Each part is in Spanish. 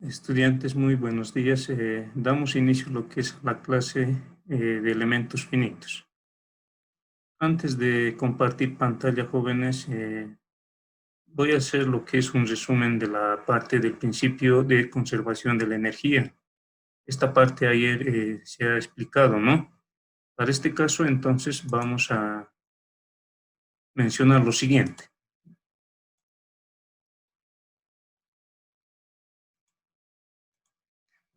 Estudiantes, muy buenos días. Damos inicio a lo que es la clase de elementos finitos. Antes de compartir pantalla, jóvenes, voy a hacer lo que es un resumen de la parte del principio de conservación de la energía. Esta parte ayer se ha explicado, ¿no? Para este caso, entonces, vamos a mencionar lo siguiente.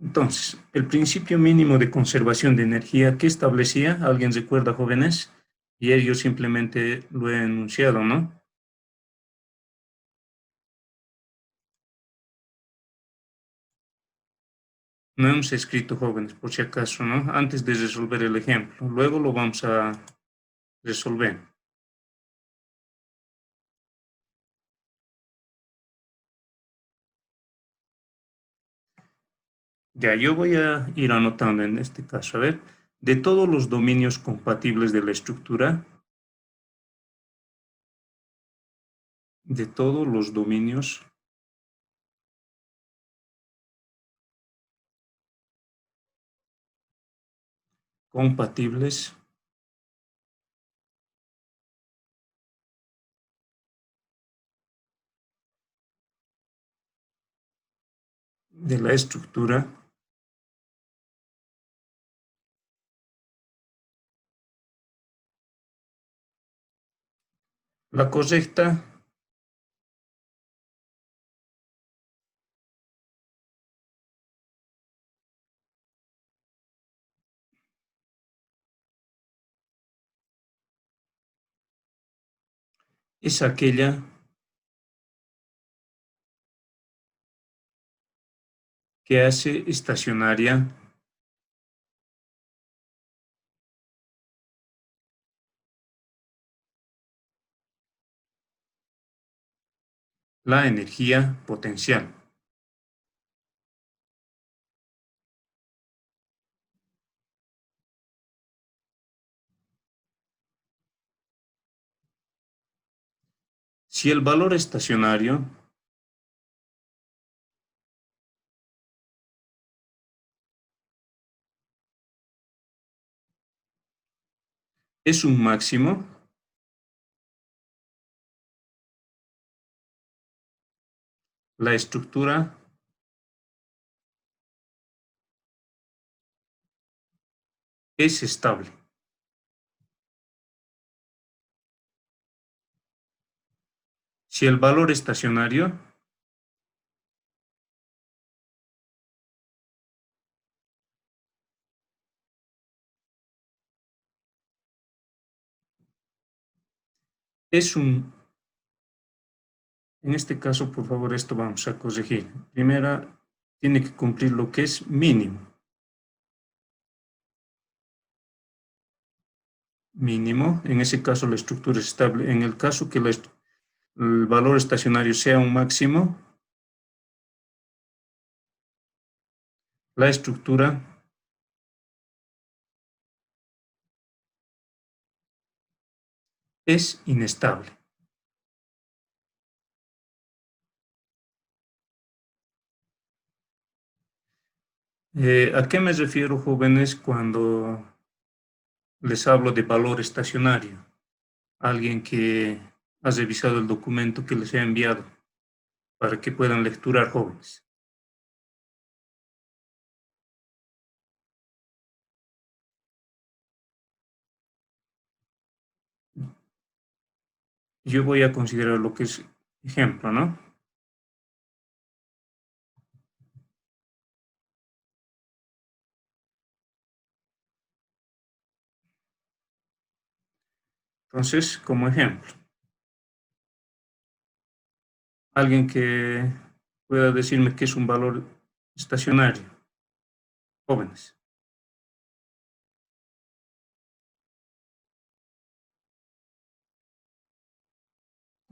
Entonces, el principio mínimo de conservación de energía, ¿qué establecía? ¿Alguien recuerda, jóvenes? Y yo simplemente lo he enunciado, ¿no? No hemos escrito, jóvenes, por si acaso, ¿no? Antes de resolver el ejemplo. Luego lo vamos a resolver. Ya, yo voy a ir anotando en este caso. A ver, de todos los dominios compatibles de la estructura, de todos los dominios compatibles de la estructura, la correcta es aquella que hace estacionaria la energía potencial. Si el valor estacionario es un máximo, la estructura es estable. Si el valor estacionario es un, en este caso, por favor, esto vamos a corregir. Primera, tiene que cumplir lo que es mínimo. Mínimo, en ese caso la estructura es estable. En el caso que el valor estacionario sea un máximo, la estructura es inestable. ¿A qué me refiero, jóvenes, cuando les hablo de valor estacionario? Alguien que ha revisado el documento que les he enviado para que puedan lecturar, jóvenes. Yo voy a considerar lo que es ejemplo, ¿no? Entonces, como ejemplo, alguien que pueda decirme qué es un valor estacionario, jóvenes.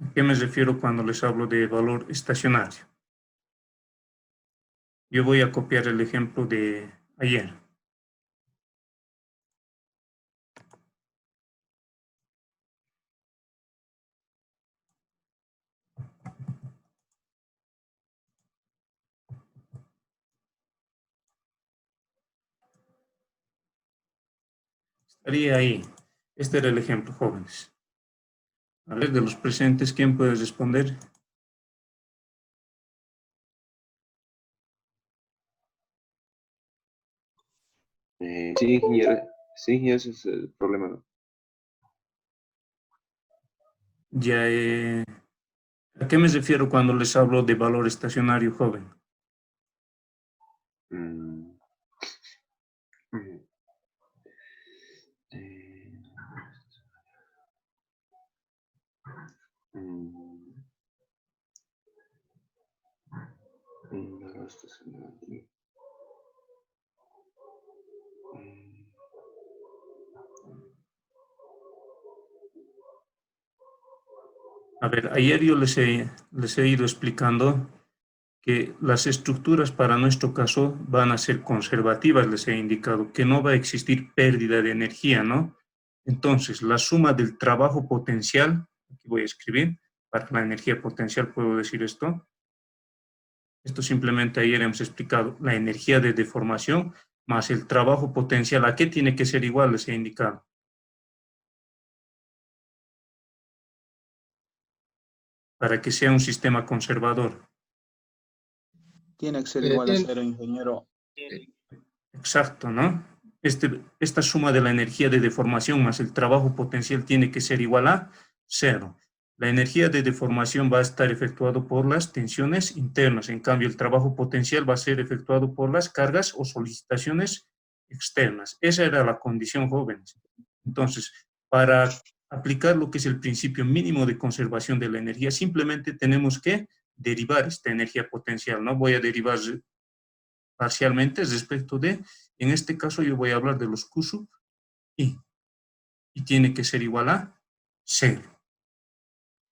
¿A qué me refiero cuando les hablo de valor estacionario? Yo voy a copiar el ejemplo de ayer. Estaría ahí. Este era el ejemplo, jóvenes. A ver, de los presentes, ¿quién puede responder? Sí, ingeniero. Sí, ese es el problema, ¿no? Ya, ¿a qué me refiero cuando les hablo de valor estacionario, joven? Mm, mm, eh, mm, valor estacionario. Mm, A ver, ayer yo les he ido explicando que las estructuras para nuestro caso van a ser conservativas, les he indicado, que no va a existir pérdida de energía, ¿no? Entonces, la suma del trabajo potencial, aquí voy a escribir, para la energía potencial puedo decir esto simplemente ayer hemos explicado, la energía de deformación más el trabajo potencial, ¿a qué tiene que ser igual? Les he indicado. Para que sea un sistema conservador. Tiene que ser igual a cero, ingeniero. Exacto, ¿no? Esta suma de la energía de deformación más el trabajo potencial tiene que ser igual a cero. La energía de deformación va a estar efectuado por las tensiones internas, en cambio el trabajo potencial va a ser efectuado por las cargas o solicitaciones externas. Esa era la condición, jóvenes. Entonces, para aplicar lo que es el principio mínimo de conservación de la energía, simplemente tenemos que derivar esta energía potencial, ¿no? Voy a derivar parcialmente respecto de, en este caso yo voy a hablar de los Q sub I, y tiene que ser igual a 0.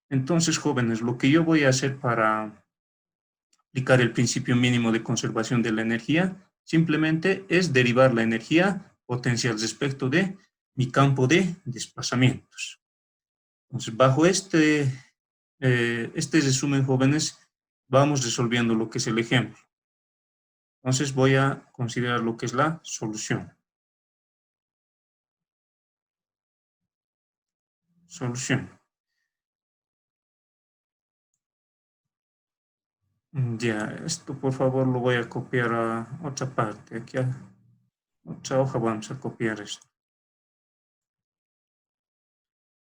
Entonces, jóvenes, lo que yo voy a hacer para aplicar el principio mínimo de conservación de la energía, simplemente es derivar la energía potencial respecto de mi campo de desplazamientos. Entonces, bajo este resumen, jóvenes, vamos resolviendo lo que es el ejemplo. Entonces, voy a considerar lo que es la solución. Solución. Ya, esto por favor lo voy a copiar a otra parte. Aquí a otra hoja vamos a copiar esto.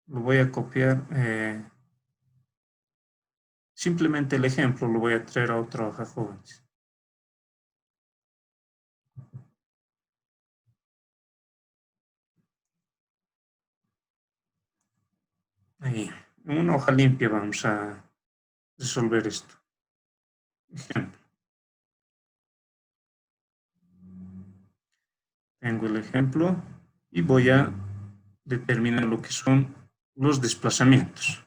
Lo voy a copiar, simplemente el ejemplo lo voy a traer a otra hoja, jóvenes. Ahí, en una hoja limpia vamos a resolver esto. Ejemplo. Tengo el ejemplo y voy a determinar lo que son los desplazamientos.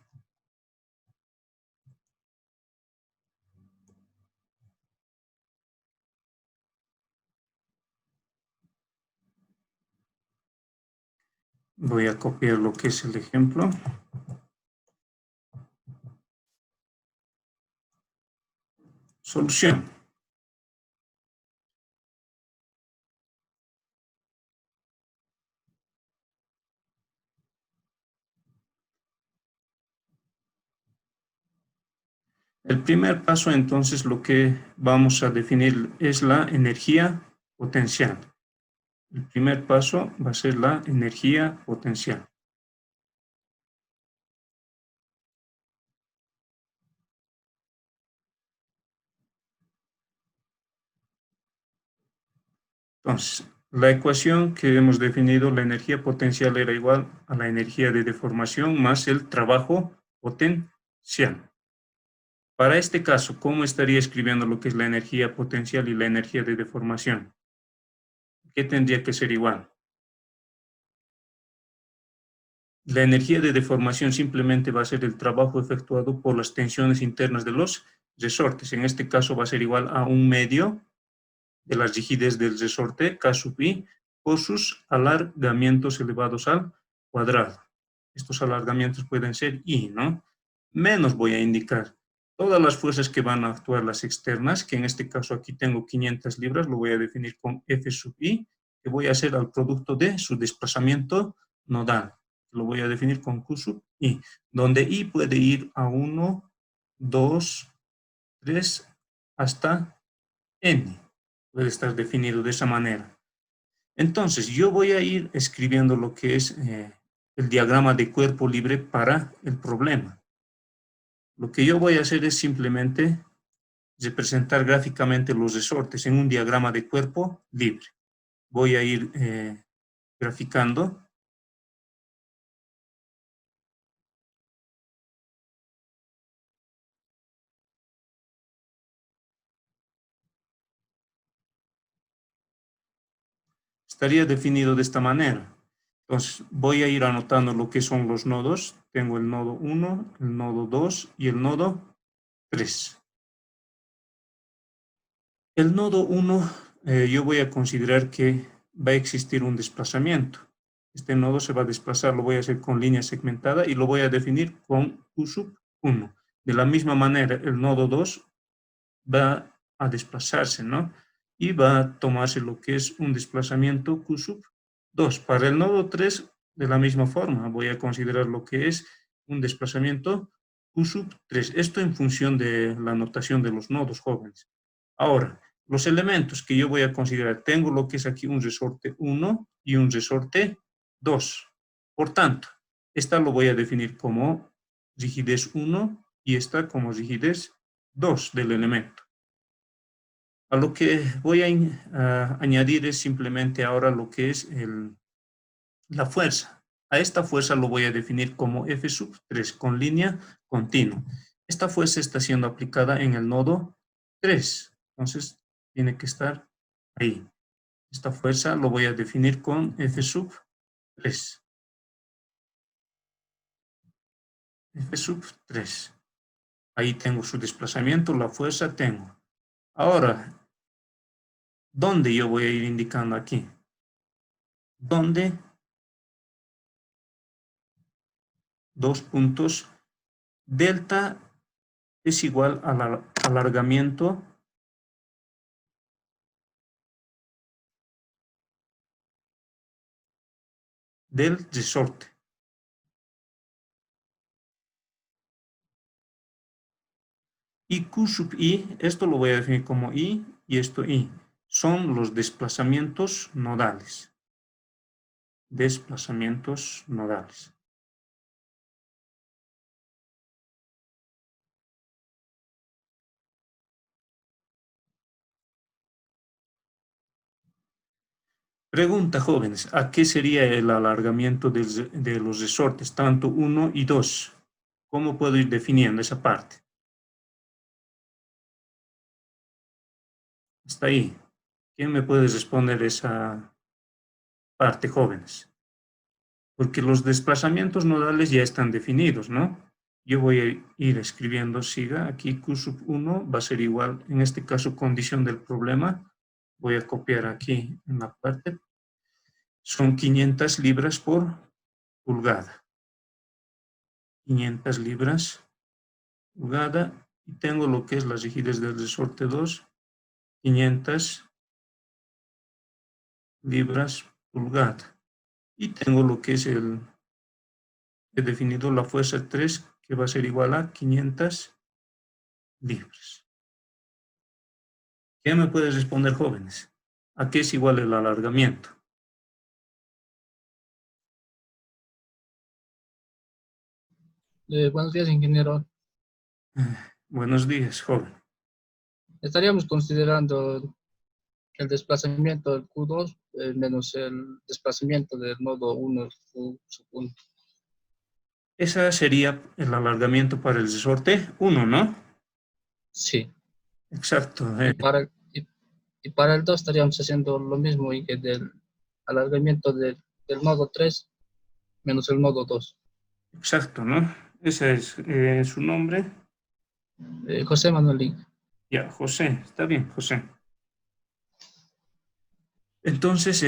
Voy a copiar lo que es el ejemplo. Solución. El primer paso, entonces, lo que vamos a definir es la energía potencial. El primer paso va a ser la energía potencial. Entonces, la ecuación que hemos definido, la energía potencial era igual a la energía de deformación más el trabajo potencial. Para este caso, ¿cómo estaría escribiendo lo que es la energía potencial y la energía de deformación? ¿Qué tendría que ser igual? La energía de deformación simplemente va a ser el trabajo efectuado por las tensiones internas de los resortes. En este caso va a ser igual a 1/2 de la rigidez del resorte, K sub I, por sus alargamientos elevados al cuadrado. Estos alargamientos pueden ser I, ¿no? Menos voy a indicar todas las fuerzas que van a actuar las externas, que en este caso aquí tengo 500 libras, lo voy a definir con F sub I, que voy a hacer al producto de su desplazamiento nodal. Lo voy a definir con Q sub I, donde I puede ir a 1, 2, 3, hasta N. Puede estar definido de esa manera. Entonces, yo voy a ir escribiendo lo que es el diagrama de cuerpo libre para el problema. Lo que yo voy a hacer es simplemente representar gráficamente los resortes en un diagrama de cuerpo libre. Voy a ir graficando. Estaría definido de esta manera. Entonces, voy a ir anotando lo que son los nodos. Tengo el nodo 1, el nodo 2 y el nodo 3. El nodo 1, yo voy a considerar que va a existir un desplazamiento. Este nodo se va a desplazar, lo voy a hacer con línea segmentada y lo voy a definir con Q sub 1. De la misma manera, el nodo 2 va a desplazarse, ¿no? Y va a tomarse lo que es un desplazamiento Q sub 2. Para el nodo 3, de la misma forma, voy a considerar lo que es un desplazamiento Q sub 3. Esto en función de la notación de los nodos, jóvenes. Ahora, los elementos que yo voy a considerar, tengo lo que es aquí un resorte 1 y un resorte 2. Por tanto, esta lo voy a definir como rigidez 1 y esta como rigidez 2 del elemento. A lo que voy a añadir es simplemente ahora lo que es la fuerza. A esta fuerza lo voy a definir como F sub 3 con línea continua. Esta fuerza está siendo aplicada en el nodo 3. Entonces, tiene que estar ahí. Esta fuerza lo voy a definir con F sub 3. F sub 3. Ahí tengo su desplazamiento, la fuerza tengo. Ahora, ¿dónde yo voy a ir indicando aquí? ¿Dónde? Dos puntos. Delta es igual al alargamiento del resorte. Y Q sub I, esto lo voy a definir como I y esto I. Son los desplazamientos nodales. Desplazamientos nodales. Pregunta, jóvenes, ¿a qué sería el alargamiento de los resortes, tanto 1 y 2? ¿Cómo puedo ir definiendo esa parte? Hasta ahí. ¿Quién me puede responder esa parte, jóvenes? Porque los desplazamientos nodales ya están definidos, ¿no? Yo voy a ir escribiendo, siga, aquí Q sub 1 va a ser igual, en este caso, condición del problema. Voy a copiar aquí en la parte. Son 500 libras por pulgada. 500 libras pulgada. Y tengo lo que es la rigidez del resorte 2, 500 libras pulgada. Y tengo lo que es he definido la fuerza 3, que va a ser igual a 500 libras. ¿Qué me puede responder, jóvenes? ¿A qué es igual el alargamiento? Buenos días, ingeniero. Buenos días, joven. Estaríamos considerando el desplazamiento del Q2 menos el desplazamiento del nodo 1, Q sub 1. Ese sería el alargamiento para el resorte 1, ¿no? Sí. Exacto. Y para el 2 estaríamos haciendo lo mismo y que del alargamiento del nodo 3 menos el nodo 2. Exacto, ¿no? Ese es su nombre. José Manuel. Ya, José. Está bien, José. Entonces,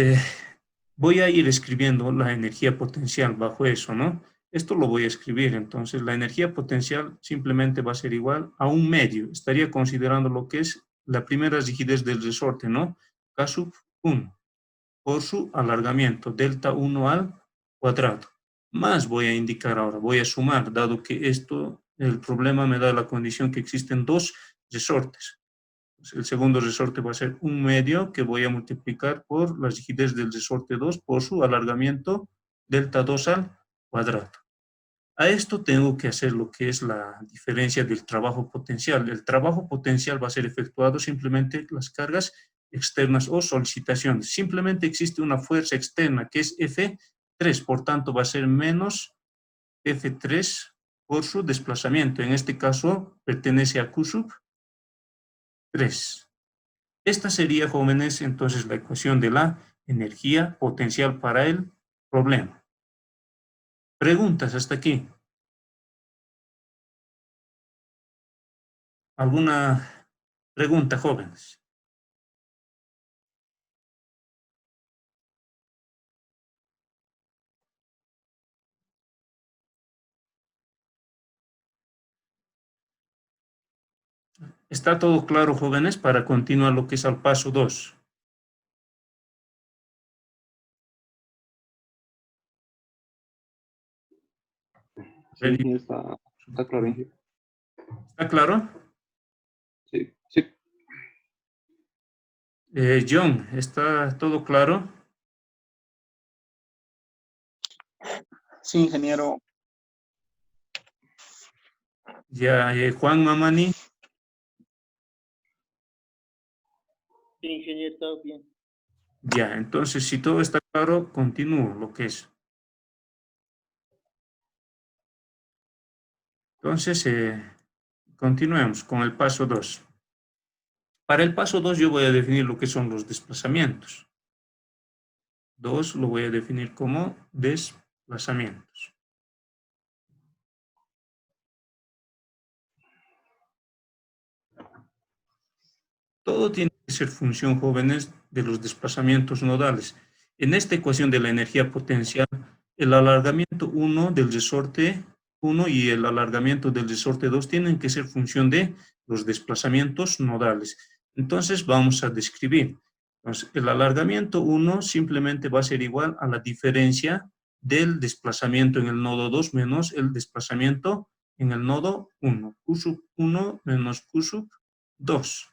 voy a ir escribiendo la energía potencial bajo eso, ¿no? Esto lo voy a escribir, entonces la energía potencial simplemente va a ser igual a un medio. Estaría considerando lo que es la primera rigidez del resorte, ¿no? K sub 1. por su alargamiento, delta 1 al cuadrado. Más voy a indicar ahora, voy a sumar, dado que el problema me da la condición que existen dos resortes. El segundo resorte va a ser 1/2 que voy a multiplicar por la rigidez del resorte 2 por su alargamiento delta 2 al cuadrado. A esto tengo que hacer lo que es la diferencia del trabajo potencial. El trabajo potencial va a ser efectuado simplemente las cargas externas o solicitaciones. Simplemente existe una fuerza externa que es F3, por tanto va a ser menos F3 por su desplazamiento. En este caso pertenece a Q sub 3. Esta sería, jóvenes, entonces la ecuación de la energía potencial para el problema. ¿Preguntas hasta aquí? ¿Alguna pregunta, jóvenes? ¿Está todo claro, jóvenes, para continuar lo que es al paso 2? Sí, ingeniero, está claro, ingeniero. ¿Está claro? Sí, sí. John, ¿está todo claro? Sí, ingeniero. Ya, Juan Mamani. Sí, ingeniero, está bien. Ya, entonces si todo está claro, continúo lo que es. Entonces, continuemos con el paso 2. Para el paso 2 yo voy a definir lo que son los desplazamientos. 2 lo voy a definir como desplazamientos. Todo tiene que ser función, jóvenes, de los desplazamientos nodales. En esta ecuación de la energía potencial, el alargamiento 1 del resorte 1 y el alargamiento del resorte 2 tienen que ser función de los desplazamientos nodales. Entonces vamos a describir. Entonces, el alargamiento 1 simplemente va a ser igual a la diferencia del desplazamiento en el nodo 2 menos el desplazamiento en el nodo 1. Q sub 1 menos Q sub 2.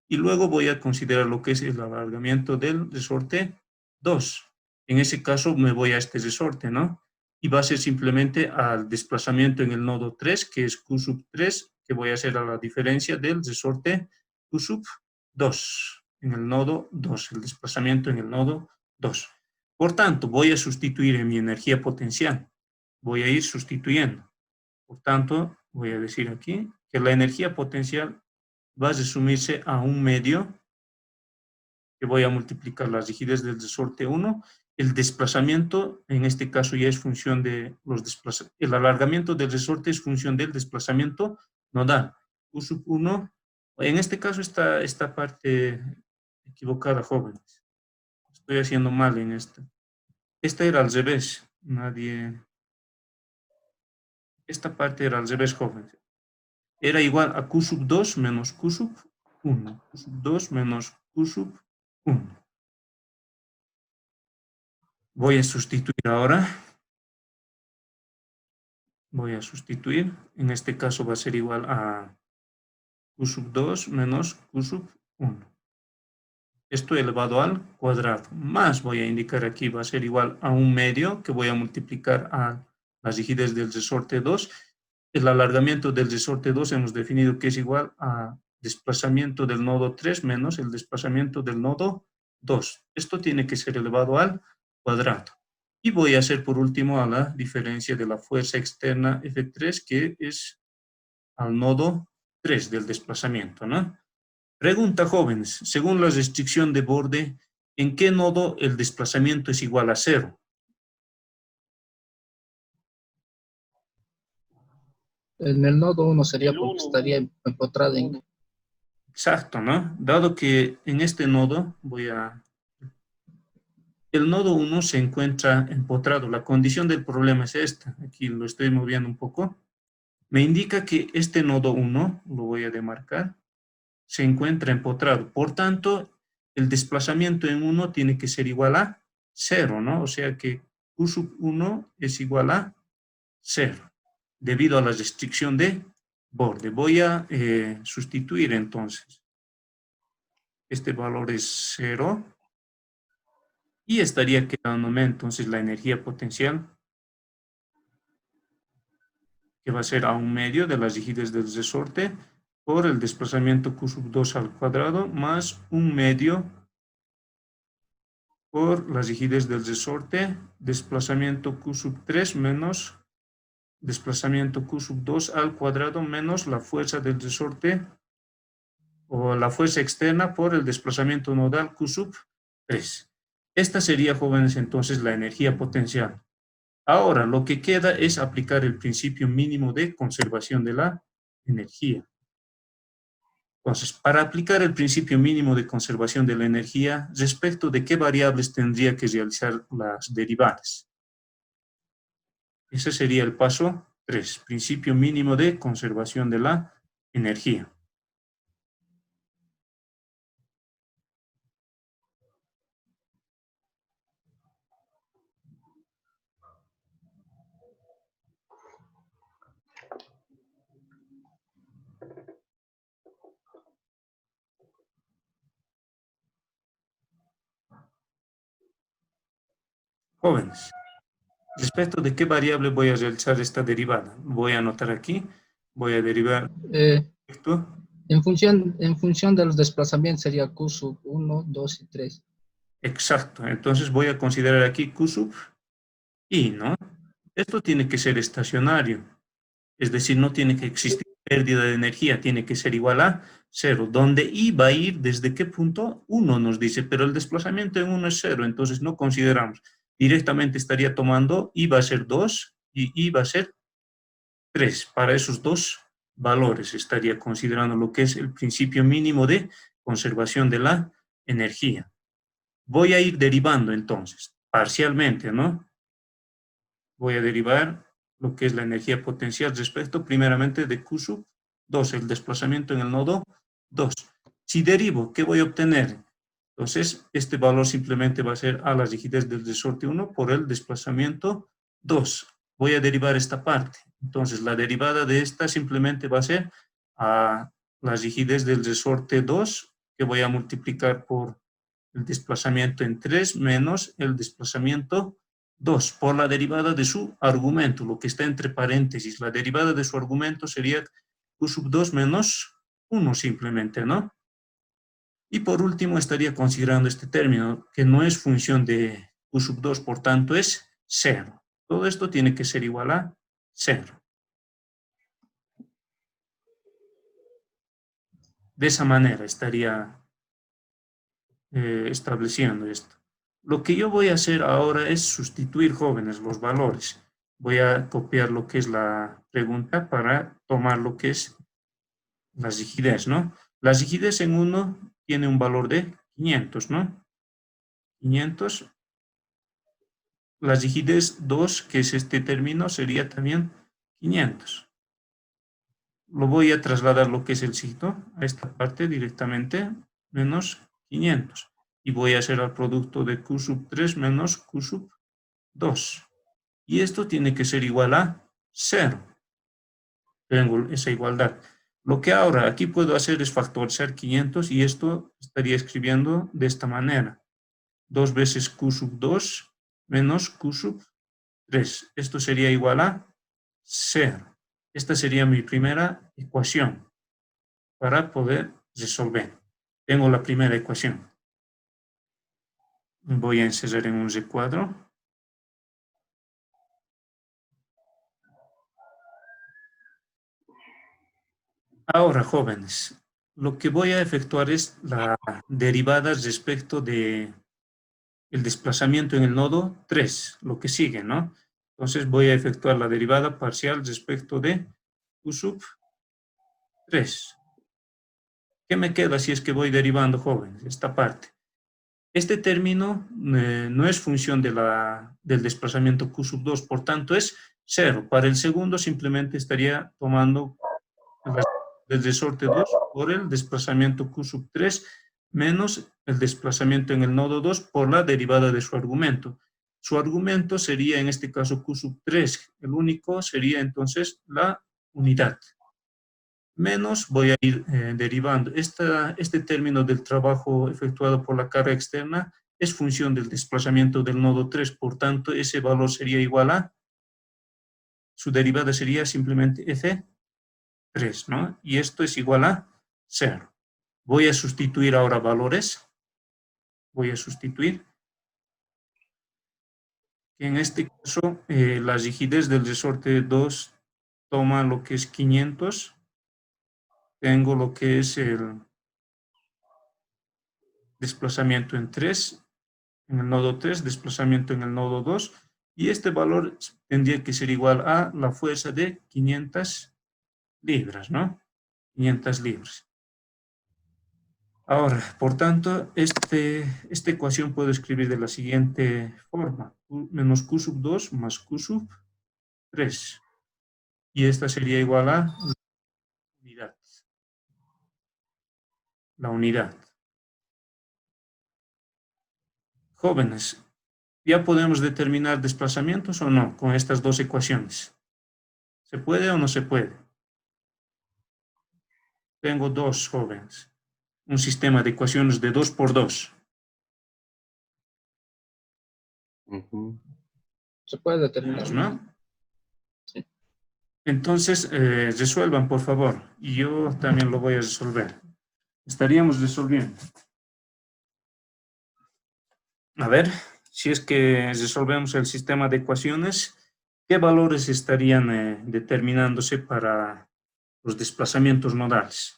Y luego voy a considerar lo que es el alargamiento del resorte 2. En ese caso me voy a este resorte, ¿no? Y va a ser simplemente al desplazamiento en el nodo 3, que es Q sub 3, que voy a hacer a la diferencia del resorte Q sub 2, en el nodo 2, el desplazamiento en el nodo 2. Por tanto, voy a sustituir en mi energía potencial. Voy a ir sustituyendo. Por tanto, voy a decir aquí que la energía potencial va a resumirse a 1/2, que voy a multiplicar la rigidez del resorte 1. El desplazamiento, en este caso ya es función de los desplazamientos. El alargamiento del resorte es función del desplazamiento nodal. Q sub 1, en este caso está esta parte equivocada, jóvenes. Estoy haciendo mal en esta. Esta era al revés. Esta parte era al revés, jóvenes. Era igual a Q sub 2 menos Q sub 1. Q sub 2 menos Q sub 1. Voy a sustituir ahora. Voy a sustituir. En este caso va a ser igual a Q sub 2 menos Q sub 1. Esto elevado al cuadrado. Más voy a indicar aquí va a ser igual a 1/2 que voy a multiplicar a la rigidez del resorte 2. El alargamiento del resorte 2 hemos definido que es igual a desplazamiento del nodo 3 menos el desplazamiento del nodo 2. Esto tiene que ser elevado al cuadrado. Y voy a hacer por último a la diferencia de la fuerza externa F3, que es al nodo 3 del desplazamiento, ¿no? Pregunta, jóvenes, según la restricción de borde, ¿en qué nodo el desplazamiento es igual a 0? En el nodo 1 sería El porque uno. estaría empotrada en... Exacto, ¿no? Dado que en este nodo el nodo 1 se encuentra empotrado. La condición del problema es esta. Aquí lo estoy moviendo un poco. Me indica que este nodo 1, lo voy a demarcar, se encuentra empotrado. Por tanto, el desplazamiento en 1 tiene que ser igual a 0, ¿no? O sea que Q sub 1 es igual a 0, debido a la restricción de borde. Voy a sustituir entonces. Este valor es 0. Y estaría quedándome entonces la energía potencial, que va a ser a 1/2 de las rigidez del resorte por el desplazamiento Q sub 2 al cuadrado más 1/2 por la rigidez del resorte, desplazamiento Q sub 3 menos desplazamiento Q sub 2 al cuadrado menos la fuerza del resorte o la fuerza externa por el desplazamiento nodal Q sub 3. Esta sería, jóvenes, entonces la energía potencial. Ahora, lo que queda es aplicar el principio mínimo de conservación de la energía. Entonces, para aplicar el principio mínimo de conservación de la energía, ¿respecto de qué variables tendría que realizar las derivadas? Ese sería el paso 3, principio mínimo de conservación de la energía. Jóvenes, ¿respecto de qué variable voy a realizar esta derivada? Voy a anotar aquí, voy a derivar esto. En función de los desplazamientos sería Q sub 1, 2 y 3. Exacto, entonces voy a considerar aquí Q sub I, ¿no? Esto tiene que ser estacionario, es decir, no tiene que existir pérdida de energía, tiene que ser igual a 0, donde I va a ir desde qué punto 1 nos dice, pero el desplazamiento en 1 es 0, entonces no consideramos. Directamente estaría tomando I va a ser 2 y I va a ser 3. Para esos dos valores estaría considerando lo que es el principio mínimo de conservación de la energía. Voy a ir derivando entonces, parcialmente, ¿no? Voy a derivar lo que es la energía potencial respecto primeramente de Q sub 2, el desplazamiento en el nodo 2. Si derivo, ¿qué voy a obtener? Entonces, este valor simplemente va a ser a la rigidez del resorte 1 por el desplazamiento 2. Voy a derivar esta parte. Entonces, la derivada de esta simplemente va a ser a la rigidez del resorte 2, que voy a multiplicar por el desplazamiento en 3 menos el desplazamiento 2 por la derivada de su argumento, lo que está entre paréntesis. La derivada de su argumento sería Q sub 2 menos 1 simplemente, ¿no? Y por último estaría considerando este término, que no es función de Q sub 2, por tanto es 0. Todo esto tiene que ser igual a 0. De esa manera estaría estableciendo esto. Lo que yo voy a hacer ahora es sustituir, jóvenes, los valores. Voy a copiar lo que es la pregunta para tomar lo que es la rigidez, ¿no? La rigidez en 1 tiene un valor de 500, ¿no? 500. La rigidez 2, que es este término, sería también 500. Lo voy a trasladar lo que es el signo a esta parte directamente, menos 500. Y voy a hacer el producto de Q sub 3 menos Q sub 2. Y esto tiene que ser igual a 0. Tengo esa igualdad. Lo que ahora aquí puedo hacer es factorizar 500 y esto estaría escribiendo de esta manera. 2 veces Q sub 2 menos Q sub 3. Esto sería igual a 0. Esta sería mi primera ecuación para poder resolver. Tengo la primera ecuación. Voy a encerrar en un recuadro. Ahora, jóvenes, lo que voy a efectuar es la derivada respecto de el desplazamiento en el nodo 3, lo que sigue, ¿no? Entonces voy a efectuar la derivada parcial respecto de Q sub 3. ¿Qué me queda si es que voy derivando, jóvenes? Esta parte. Este término no es función de del desplazamiento Q sub 2, por tanto es 0. Para el segundo simplemente estaría tomando del resorte 2 por el desplazamiento Q sub 3 menos el desplazamiento en el nodo 2 por la derivada de su argumento. Su argumento sería en este caso Q sub 3. El único sería entonces la unidad. Menos voy a ir derivando. Este término del trabajo efectuado por la carga externa es función del desplazamiento del nodo 3. Por tanto, ese valor sería igual a, su derivada sería simplemente F3, ¿no? Y esto es igual a 0. Voy a sustituir ahora valores. Voy a sustituir. En este caso, la rigidez del resorte 2 toma lo que es 500. Tengo lo que es el desplazamiento en 3, en el nodo 3, desplazamiento en el nodo 2, y este valor tendría que ser igual a la fuerza de 500 libras, ¿no? 500 libras. Ahora, por tanto, esta ecuación puedo escribir de la siguiente forma. Menos Q sub 2 más Q sub 3. Y esta sería igual a la unidad. La unidad. Jóvenes, ¿ya podemos determinar desplazamientos o no con estas dos ecuaciones? ¿Se puede o no se puede? Tengo dos jóvenes. Un sistema de ecuaciones de 2 por 2. Ujú. Se puede determinar, ¿No? Sí. Entonces, resuelvan, por favor. Y yo también lo voy a resolver. Estaríamos resolviendo. A ver, si es que resolvemos el sistema de ecuaciones, ¿qué valores estarían determinándose para los desplazamientos nodales?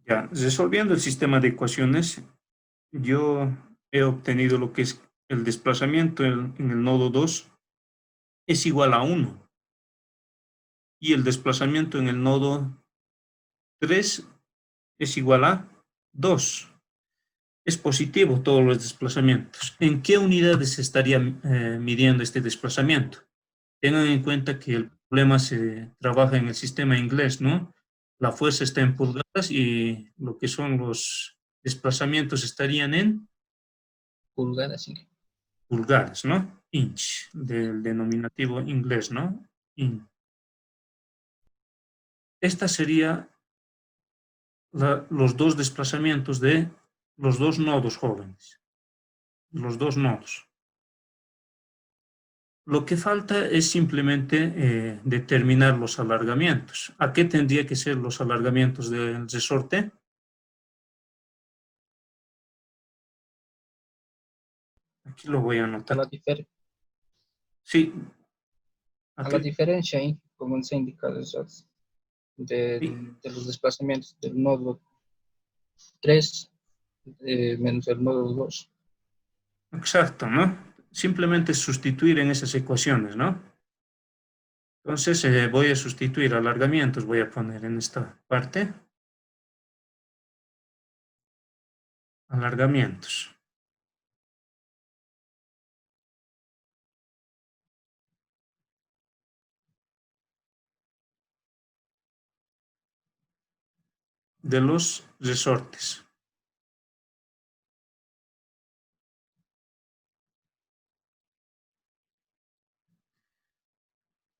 Ya, resolviendo el sistema de ecuaciones, yo he obtenido lo que es el desplazamiento en el nodo 2 es igual a 1 y el desplazamiento en el nodo 3 es igual a 2. Es positivo todos los desplazamientos. ¿En qué unidades se estaría midiendo este desplazamiento? Tengan en cuenta que el problema se trabaja en el sistema inglés, ¿no? La fuerza está en pulgadas y lo que son los desplazamientos estarían en Pulgadas, sí. pulgadas, ¿no? Inch, del denominativo inglés, ¿no? In. Esta sería los dos desplazamientos de los dos nodos jóvenes, los dos nodos. Lo que falta es simplemente determinar los alargamientos. ¿A qué tendría que ser los alargamientos del resorte? Aquí lo voy a A anotar. la, difer- Sí, a la aquí, diferencia ahí, como se indica, sí, de los desplazamientos del nodo 3 menos el nodo 2. exacto, ¿no? Simplemente sustituir en esas ecuaciones, ¿no? Entonces voy a sustituir alargamientos, voy a poner en esta parte, alargamientos. De los resortes.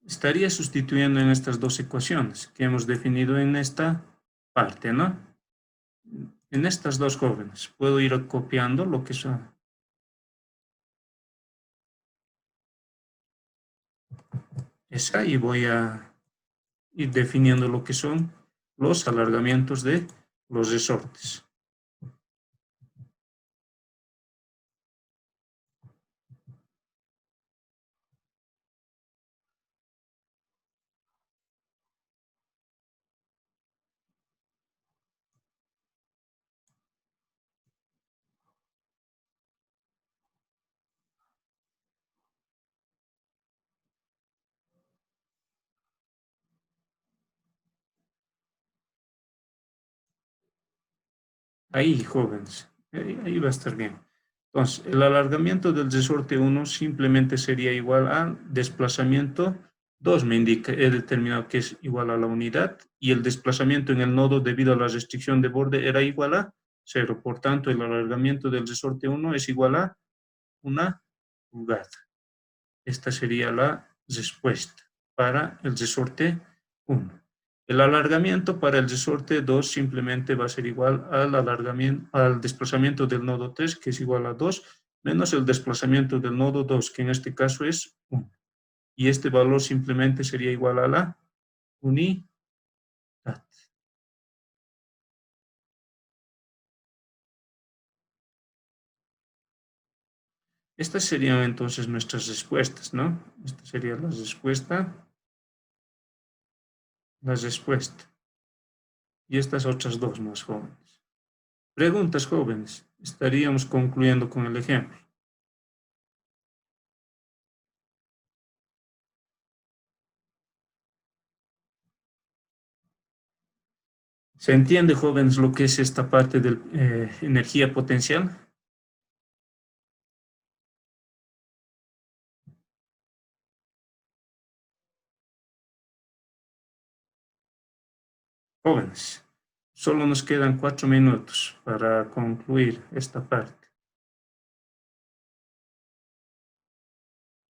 Estaría sustituyendo en estas dos ecuaciones que hemos definido en esta parte, ¿no? En estas dos jóvenes. Puedo ir copiando lo que son. Esa y voy a ir definiendo lo que son los alargamientos de los resortes. Ahí, jóvenes, ahí va a estar bien. Entonces, el alargamiento del resorte 1 simplemente sería igual al desplazamiento 2, me indica, he determinado que es igual a la unidad, y el desplazamiento en el nodo debido a la restricción de borde era igual a 0. Por tanto, el alargamiento del resorte 1 es igual a 1 pulgada. Esta sería la respuesta para el resorte 1. El alargamiento para el resorte 2 simplemente va a ser igual al desplazamiento del nodo 3, que es igual a 2, menos el desplazamiento del nodo 2, que en este caso es 1. Y este valor simplemente sería igual a la unidad. Estas serían entonces nuestras respuestas, ¿no? Esta sería la respuesta. Y estas otras dos más jóvenes. Preguntas, jóvenes. Estaríamos concluyendo con el ejemplo. ¿Se entiende, jóvenes, lo que es esta parte de energía potencial? Jóvenes, solo nos quedan 4 minutos para concluir esta parte.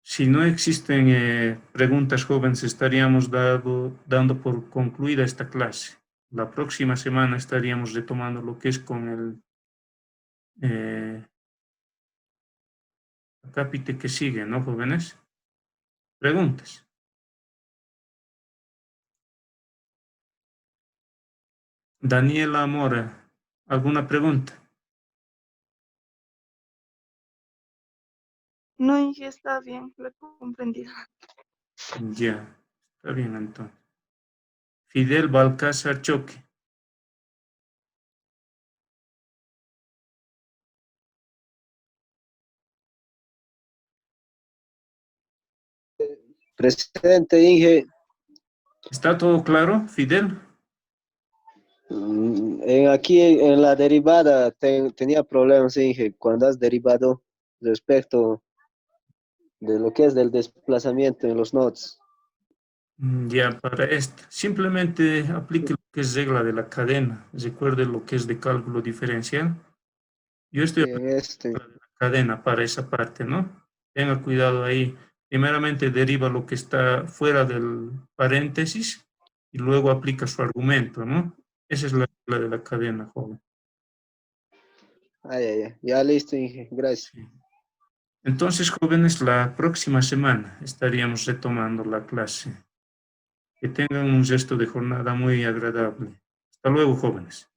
Si no existen preguntas, jóvenes, estaríamos dando por concluida esta clase. La próxima semana estaríamos retomando lo que es con el acápite que sigue, ¿no, jóvenes? Preguntas. Daniela Mora, ¿alguna pregunta? No, Inge, está bien, lo he comprendido. Ya, está bien entonces. Fidel Balcázar Choque. Presente, Inge. ¿Está todo claro, Fidel? Aquí en la derivada tenía problemas, Inge, cuando has derivado respecto de lo que es del desplazamiento en los nodos. Ya, para esto. Simplemente aplique lo que es regla de la cadena. Recuerde lo que es de cálculo diferencial. Yo estoy En este, aplicando la cadena para esa parte, ¿no? Tenga cuidado ahí. Primeramente deriva lo que está fuera del paréntesis y luego aplica su argumento, ¿no? Esa es la regla de la cadena, joven. ya listo, Inge, gracias. Sí. Entonces, jóvenes, la próxima semana estaríamos retomando la clase. Que tengan un resto de jornada muy agradable. Hasta luego, jóvenes.